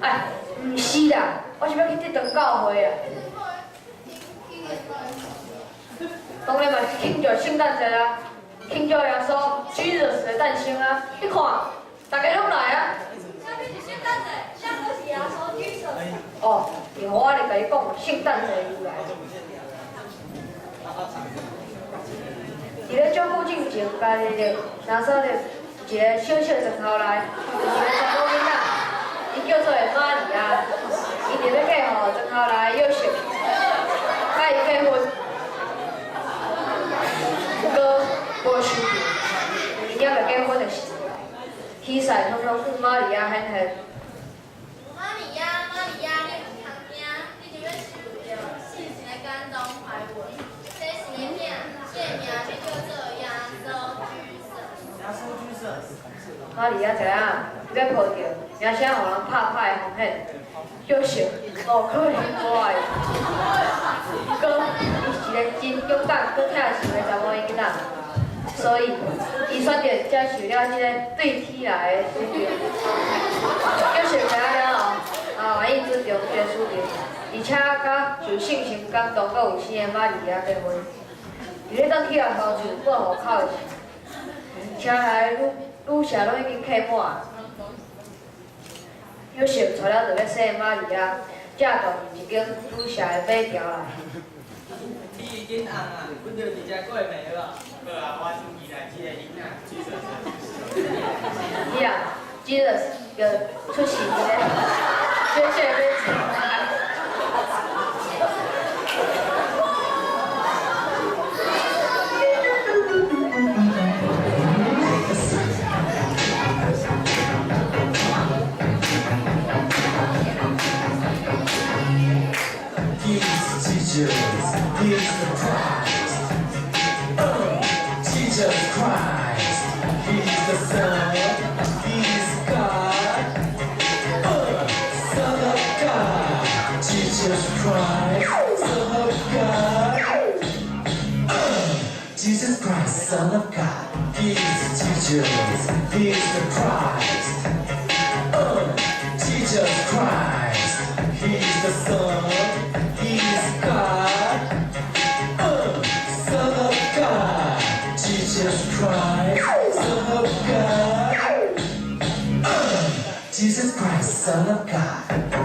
哎，唔是啦，我是要去这堂教会啊。当然嘛是庆祝圣诞节啊，庆祝耶稣 Jesus 的诞生啊！你看，大家拢来啊。啥物是圣诞节？啥都是耶稣 Jesus。哦，然后我就甲你讲圣诞节由来。伫咧照顾进前，家己着拿索着一个小小的头内，有一个查某囡仔，伊叫做玛利亚，伊伫要嫁互庄头内约瑟，甲伊结婚，不过无收着，伊还未结婚的时候，喜赛通通对玛利亚很恨。玛利亚，你唔通惊，你就要受着圣神的感动怀孕。这是你的名，这名就叫做耶稣居士。玛利亚知影，要抱着名声互人拍拍的风险，约瑟无可能无爱。不过，伊是一个真勇敢、搁疼惜的查某囡仔，所以伊选择接受了这个对天来的指定。约瑟知影了后，愿意尊重这个指定，而且甲受圣神感动、搁有生的玛利亚结婚。伫咧转去后头厝过户口的时候，车内愈写拢已经客满。约瑟找了就要生的玛利亚，驾到一间愈写的马条来。你已经红啊，阮着直接过暝了。好啊，我先期待这个囡仔Jesus。是啊，Jesus 就出世伫咧小小的马条。Jesus, he's the prize. Jesus Christ, he's the Son, he's God, Son of God. Jesus Christ, Son of God. Jesus Christ, Son of God, he's Jesus, he's the Christ. Jesus Christ, he's the Son. He's God, Son of God, Jesus Christ, Son of God, Jesus Christ, Son of God.